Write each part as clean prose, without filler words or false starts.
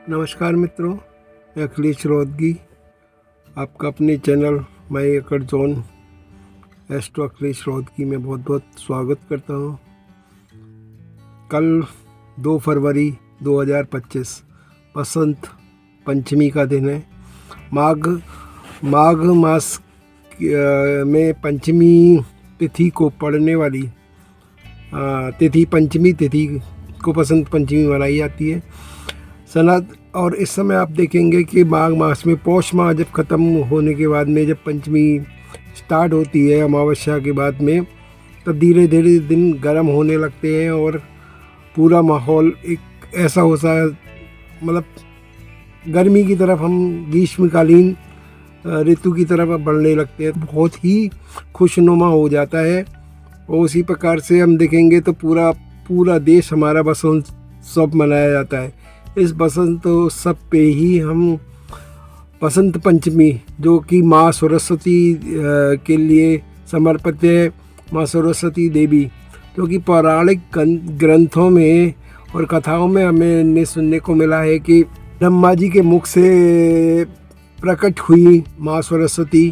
नमस्कार मित्रों, मैं अखिलेश रोहतगी आपका अपने चैनल माई एकड़ जोन एस्ट्रो अखिलेश रोहतगी में बहुत बहुत स्वागत करता हूँ। कल 2 फरवरी 2025 बसंत पंचमी का दिन है। माघ मास में पंचमी तिथि को पड़ने वाली तिथि पंचमी तिथि को बसंत पंचमी मनाई जाती है। और इस समय आप देखेंगे कि माघ मास में पौष माह जब ख़त्म होने के बाद में जब पंचमी स्टार्ट होती है अमावस्या के बाद में, तब धीरे धीरे दिन गर्म होने लगते हैं और पूरा माहौल एक ऐसा होता है, मतलब गर्मी की तरफ हम ग्रीष्मकालीन ऋतु की तरफ बढ़ने लगते हैं। बहुत ही खुशनुमा हो जाता है। और उसी प्रकार से हम देखेंगे तो पूरा देश हमारा बसंत उत्सव मनाया जाता है। इस बसंत उत्सव पे ही हम बसंत पंचमी, जो कि माँ सरस्वती के लिए समर्पित है, माँ सरस्वती देवी, जो कि पौराणिक ग्रंथों में और कथाओं में हमें सुनने को मिला है कि ब्रह्मा जी के मुख से प्रकट हुई माँ सरस्वती,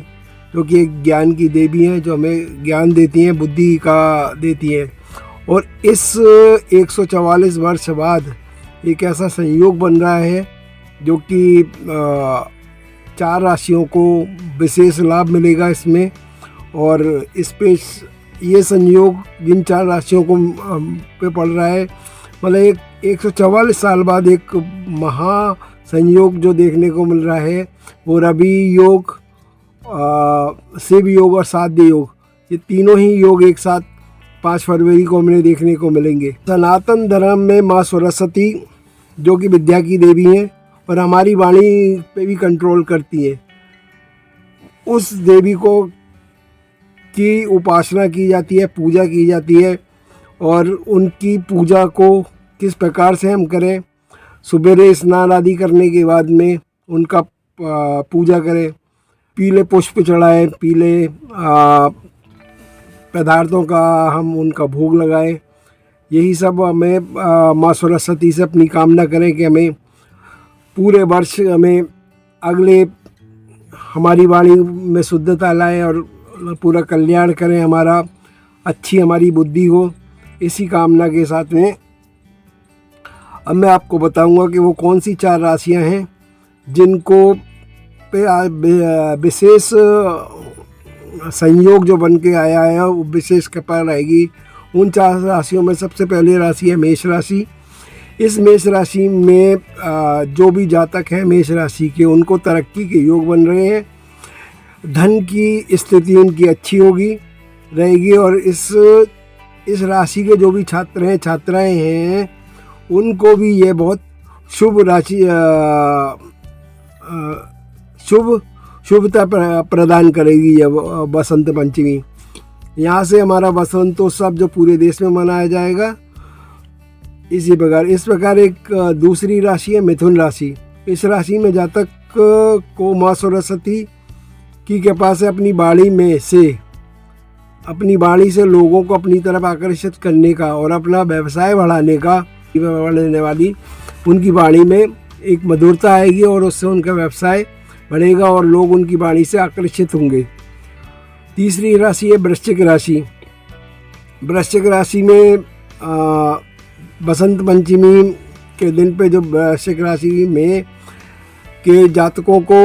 जो कि एक ज्ञान की देवी हैं, जो हमें ज्ञान देती हैं, बुद्धि का देती हैं। और इस 144 वर्ष बाद एक ऐसा संयोग बन रहा है जो कि 4 राशियों को विशेष लाभ मिलेगा इसमें। और इस पे ये संयोग जिन 4 राशियों को पे पड़ रहा है, मतलब एक 144 साल बाद एक महा संयोग जो देखने को मिल रहा है, वो रवि योग, शिव योग और साध्य योग, ये तीनों ही योग एक साथ 5 फरवरी को हमें देखने को मिलेंगे। सनातन धर्म में माँ सरस्वती, जो कि विद्या की देवी हैं और हमारी वाणी पे भी कंट्रोल करती हैं, उस देवी को की उपासना की जाती है, पूजा की जाती है। और उनकी पूजा को किस प्रकार से हम करें, सुबह स्नान आदि करने के बाद में उनका पूजा करें, पीले पुष्प चढ़ाएं, पीले पदार्थों का हम उनका भोग लगाएं। यही सब हमें माँ सरस्वती से अपनी कामना करें कि हमें पूरे वर्ष हमें अगले हमारी वाणी में शुद्धता लाएं और पूरा कल्याण करें, हमारा अच्छी हमारी बुद्धि हो। इसी कामना के साथ में अब मैं आपको बताऊंगा कि वो कौन सी 4 राशियां हैं जिनको पे विशेष संयोग जो बन के आया है, वो विशेष कृपा रहेगी। उन 4 राशियों में सबसे पहली राशि है मेष राशि। इस मेष राशि में जो भी जातक हैं मेष राशि के, उनको तरक्की के योग बन रहे हैं। धन की स्थिति उनकी अच्छी रहेगी। और इस राशि के जो भी छात्र हैं, छात्राएं हैं, उनको भी ये बहुत शुभ राशि शुभता प्रदान करेगी ये बसंत पंचमी। यहाँ से हमारा बसंतोत्सव जो पूरे देश में मनाया जाएगा। इस प्रकार एक दूसरी राशि है मिथुन राशि। इस राशि में जातक को माँ सरस्वती की कृपा से अपनी वाणी से लोगों को अपनी तरफ आकर्षित करने का और अपना व्यवसाय बढ़ाने वाली उनकी वाणी में एक मधुरता आएगी और उससे उनका व्यवसाय बढ़ेगा और लोग उनकी वाणी से आकर्षित होंगे। तीसरी राशि है वृश्चिक राशि। वृश्चिक राशि में बसंत पंचमी के दिन पे जो वृश्चिक राशि में के जातकों को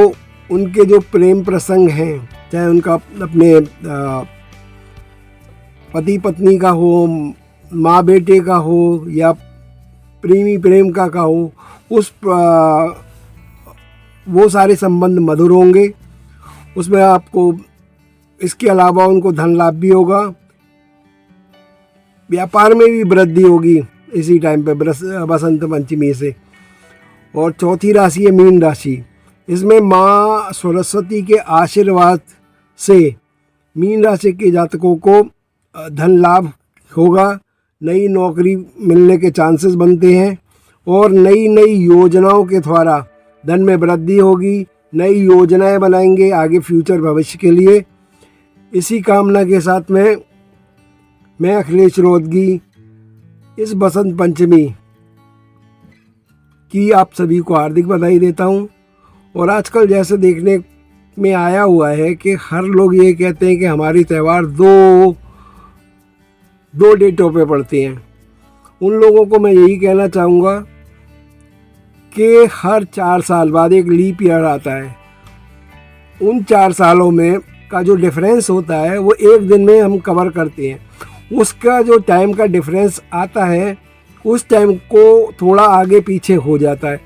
उनके जो प्रेम प्रसंग हैं, चाहे उनका अपने पति पत्नी का हो, माँ बेटे का हो, या प्रेमी प्रेमिका का हो, वो सारे संबंध मधुर होंगे। उसमें आपको इसके अलावा उनको धन लाभ भी होगा, व्यापार में भी वृद्धि होगी इसी टाइम पे बसंत पंचमी से। और चौथी राशि है मीन राशि। इसमें माँ सरस्वती के आशीर्वाद से मीन राशि के जातकों को धन लाभ होगा, नई नौकरी मिलने के चांसेस बनते हैं और नई योजनाओं के द्वारा धन में वृद्धि होगी। नई योजनाएं बनाएंगे आगे फ्यूचर भविष्य के लिए। इसी कामना के साथ में मैं अखिलेश रोहतगी इस बसंत पंचमी की आप सभी को हार्दिक बधाई देता हूँ। और आजकल जैसे देखने में आया हुआ है कि हर लोग ये कहते हैं कि हमारी त्यौहार दो डेटों पे पड़ते हैं। उन लोगों को मैं यही कहना चाहूँगा कि हर 4 साल बाद एक लीप ईयर आता है। उन 4 सालों में का जो डिफरेंस होता है वो एक दिन में हम कवर करते हैं। उसका जो टाइम का डिफरेंस आता है उस टाइम को थोड़ा आगे पीछे हो जाता है।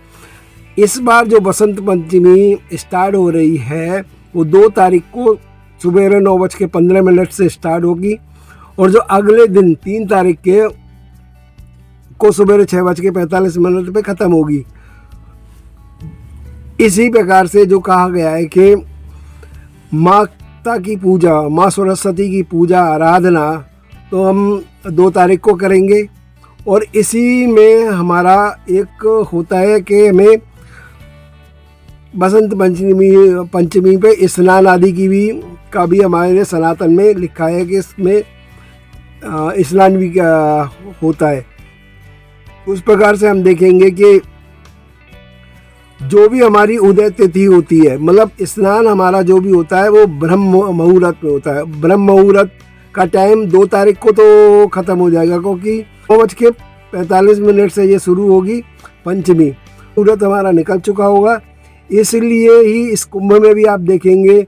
इस बार जो बसंत पंचमी स्टार्ट हो रही है वो 2 तारीख को सुबह 9:15 से स्टार्ट होगी और जो अगले दिन 3 तारीख को सुबह 6:45 पे ख़त्म होगी। इसी प्रकार से जो कहा गया है कि माता की पूजा, माँ सरस्वती की पूजा आराधना तो हम 2 तारीख को करेंगे। और इसी में हमारा एक होता है कि हमें बसंत पंचमी पे स्नान आदि का भी हमारे सनातन में लिखा है कि इसमें स्नान भी होता है। उस प्रकार से हम देखेंगे कि जो भी हमारी उदय तिथि होती है, मतलब स्नान हमारा जो भी होता है वो ब्रह्म मुहूर्त में होता है। ब्रह्म मुहूर्त का टाइम 2 तारीख को तो ख़त्म हो जाएगा, क्योंकि 9:45 से ये शुरू होगी पंचमी। मुहूर्त हमारा निकल चुका होगा, इसलिए ही इस कुंभ में भी आप देखेंगे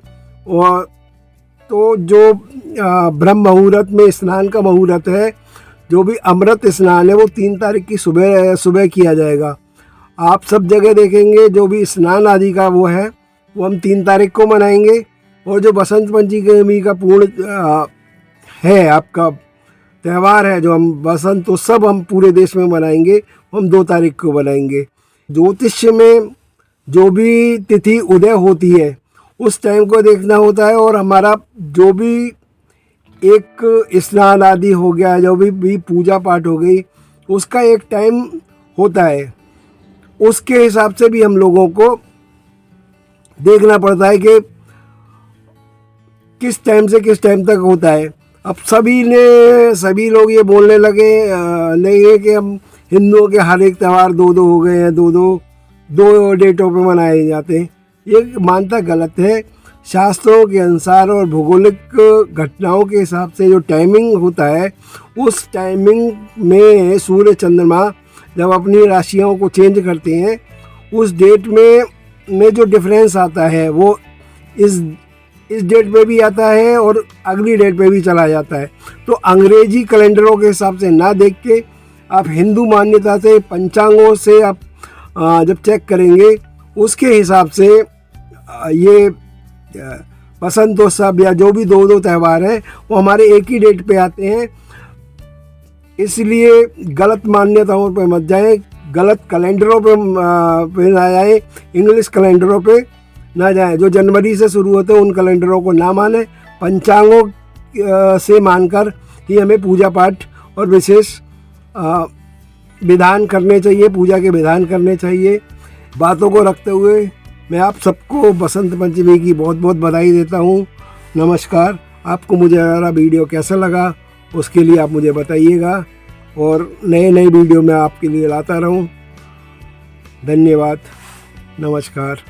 और तो जो ब्रह्म मुहूर्त में स्नान का मुहूर्त है, जो भी अमृत स्नान है वो 3 तारीख की सुबह किया जाएगा। आप सब जगह देखेंगे जो भी स्नान आदि का वो है वो हम 3 तारीख को मनाएंगे। और जो बसंत पंचमी का पूर्ण है आपका त्यौहार है, जो हम बसंत उत्सव हम पूरे देश में मनाएंगे, हम 2 तारीख को मनाएंगे। ज्योतिष्य में जो भी तिथि उदय होती है उस टाइम को देखना होता है, और हमारा जो भी एक स्नान आदि हो गया, जो भी पूजा पाठ हो गई, उसका एक टाइम होता है। उसके हिसाब से भी हम लोगों को देखना पड़ता है कि किस टाइम से किस टाइम तक होता है। अब सभी लोग ये बोलने लगे नहीं है कि हम हिंदुओं के हर एक त्यौहार 2 हो गए हैं, दो डेटों पे मनाए जाते हैं। ये मानता गलत है। शास्त्रों के अनुसार और भौगोलिक घटनाओं के हिसाब से जो टाइमिंग होता है, उस टाइमिंग में सूर्य चंद्रमा जब अपनी राशियों को चेंज करते हैं, उस डेट में जो डिफरेंस आता है वो इस डेट पे भी आता है और अगली डेट पे भी चला जाता है। तो अंग्रेजी कैलेंडरों के हिसाब से ना देख के आप हिंदू मान्यता से, पंचांगों से आप जब चेक करेंगे, उसके हिसाब से ये बसंतोत्सव या जो भी 2 त्यौहार हैं वो हमारे एक ही डेट पे आते हैं। इसलिए गलत मान्यताओं पे मत जाएं, गलत कैलेंडरों पे ना जाएं, इंग्लिश कैलेंडरों पे ना जाएं। जो जनवरी से शुरू होते हैं उन कैलेंडरों को ना मानें, पंचांगों से मानकर ही हमें पूजा पाठ और विशेष विधान करने चाहिए, पूजा के विधान करने चाहिए। बातों को रखते हुए मैं आप सबको बसंत पंचमी की बहुत बहुत बधाई देता हूँ। नमस्कार। आपको मुझे मेरा वीडियो कैसा लगा उसके लिए आप मुझे बताइएगा, और नए वीडियो मैं आपके लिए लाता रहूँ। धन्यवाद। नमस्कार।